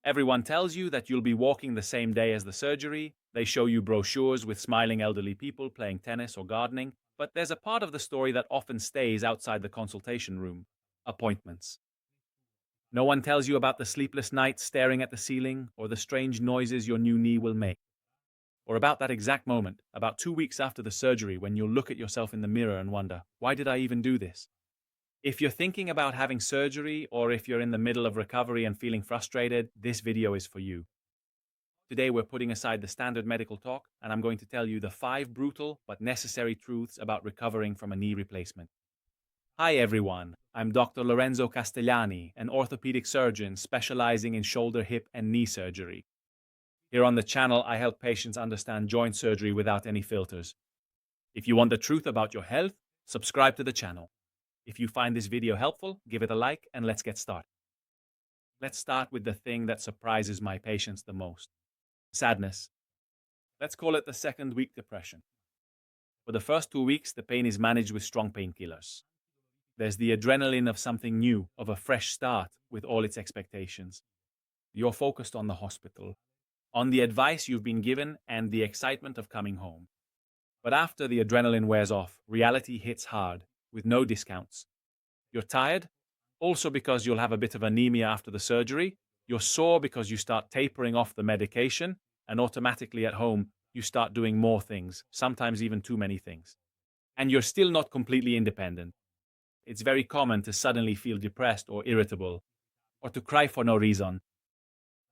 Everyone tells you that you'll be walking the same day as the surgery. They show you brochures with smiling elderly people playing tennis or gardening. But there's a part of the story that often stays outside the consultation room: appointments. No one tells you about the sleepless nights staring at the ceiling, or the strange noises your new knee will make, or about that exact moment, about 2 weeks after the surgery, when you'll look at yourself in the mirror and wonder, why did I even do this? If you're thinking about having surgery, or if you're in the middle of recovery and feeling frustrated, this video is for you. Today we're putting aside the standard medical talk, and I'm going to tell you the 5 brutal but necessary truths about recovering from a knee replacement. Hi everyone, I'm Dr. Lorenzo Castellani, an orthopedic surgeon specializing in shoulder, hip, and knee surgery. Here on the channel, I help patients understand joint surgery without any filters. If you want the truth about your health, subscribe to the channel. If you find this video helpful, give it a like and let's get started. Let's start with the thing that surprises my patients the most: sadness. Let's call it the second week depression. For the first 2 weeks, the pain is managed with strong painkillers. There's the adrenaline of something new, of a fresh start with all its expectations. You're focused on the hospital, on the advice you've been given, and the excitement of coming home. But after the adrenaline wears off, reality hits hard, with no discounts. You're tired, also because you'll have a bit of anemia after the surgery. You're sore because you start tapering off the medication, and automatically at home, you start doing more things, sometimes even too many things. And you're still not completely independent. It's very common to suddenly feel depressed or irritable, or to cry for no reason.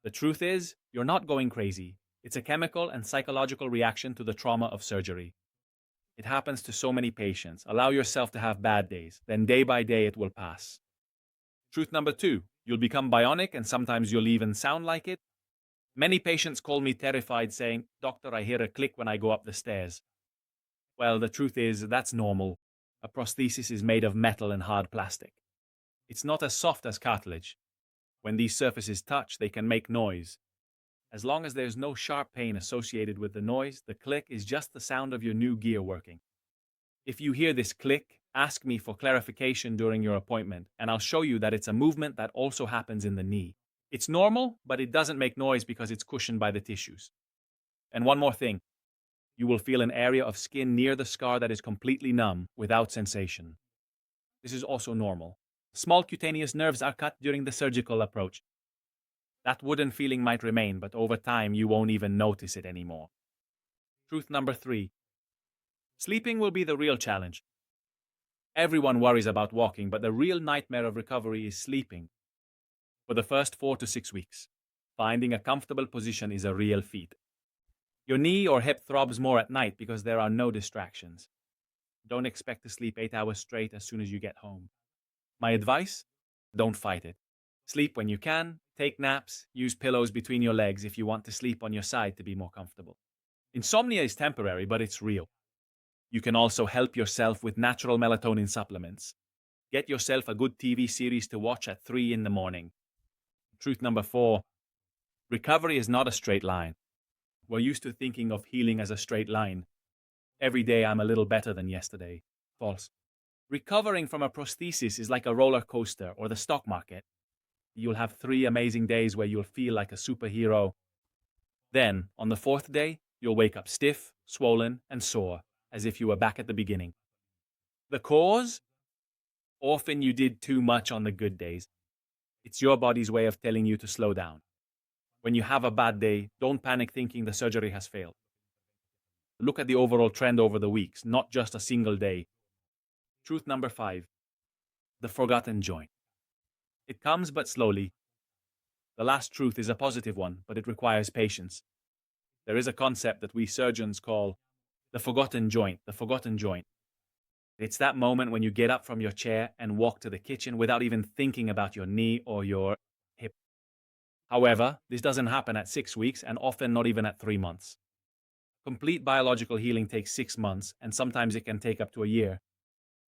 The truth is, you're not going crazy. It's a chemical and psychological reaction to the trauma of surgery. It happens to so many patients. Allow yourself to have bad days, then day by day it will pass. Truth number 2, you'll become bionic and sometimes you'll even sound like it. Many patients call me terrified, saying, "Doctor, I hear a click when I go up the stairs." Well, the truth is, that's normal. A prosthesis is made of metal and hard plastic. It's not as soft as cartilage. When these surfaces touch, they can make noise. As long as there's no sharp pain associated with the noise, the click is just the sound of your new gear working. If you hear this click, ask me for clarification during your appointment, and I'll show you that it's a movement that also happens in the knee. It's normal, but it doesn't make noise because it's cushioned by the tissues. And one more thing. You will feel an area of skin near the scar that is completely numb, without sensation. This is also normal. Small cutaneous nerves are cut during the surgical approach. That wooden feeling might remain, but over time you won't even notice it anymore. Truth number 3. Sleeping will be the real challenge. Everyone worries about walking, but the real nightmare of recovery is sleeping. For the first 4 to 6 weeks, finding a comfortable position is a real feat. Your knee or hip throbs more at night because there are no distractions. Don't expect to sleep 8 hours straight as soon as you get home. My advice? Don't fight it. Sleep when you can, take naps, use pillows between your legs if you want to sleep on your side to be more comfortable. Insomnia is temporary, but it's real. You can also help yourself with natural melatonin supplements. Get yourself a good TV series to watch at 3 in the morning. Truth number 4. Recovery is not a straight line. We're used to thinking of healing as a straight line. Every day I'm a little better than yesterday. False. Recovering from a prosthesis is like a roller coaster or the stock market. You'll have 3 amazing days where you'll feel like a superhero. Then, on the 4th day, you'll wake up stiff, swollen, and sore, as if you were back at the beginning. The cause? Often you did too much on the good days. It's your body's way of telling you to slow down. When you have a bad day, don't panic thinking the surgery has failed. Look at the overall trend over the weeks, not just a single day. Truth number 5. The forgotten joint. It comes but slowly. The last truth is a positive one, but it requires patience. There is a concept that we surgeons call the forgotten joint, the forgotten joint. It's that moment when you get up from your chair and walk to the kitchen without even thinking about your knee or your hip. However, this doesn't happen at 6 weeks and often not even at 3 months. Complete biological healing takes 6 months, and sometimes it can take up to a year.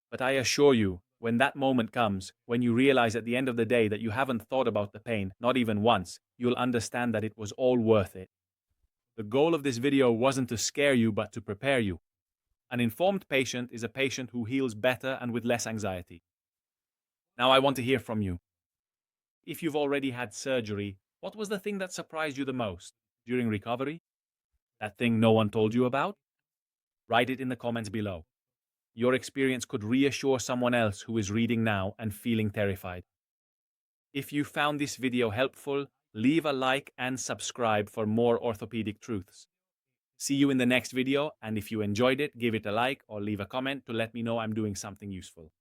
But I assure you, when that moment comes, when you realize at the end of the day that you haven't thought about the pain, not even once, you'll understand that it was all worth it. The goal of this video wasn't to scare you, but to prepare you. An informed patient is a patient who heals better and with less anxiety. Now I want to hear from you. If you've already had surgery, What was the thing that surprised you the most during recovery? That thing no one told you about? Write it in the comments below. Your experience could reassure someone else who is reading now and feeling terrified. If you found this video helpful, leave a like and subscribe for more orthopedic truths. See you in the next video, and if you enjoyed it, give it a like or leave a comment to let me know I'm doing something useful.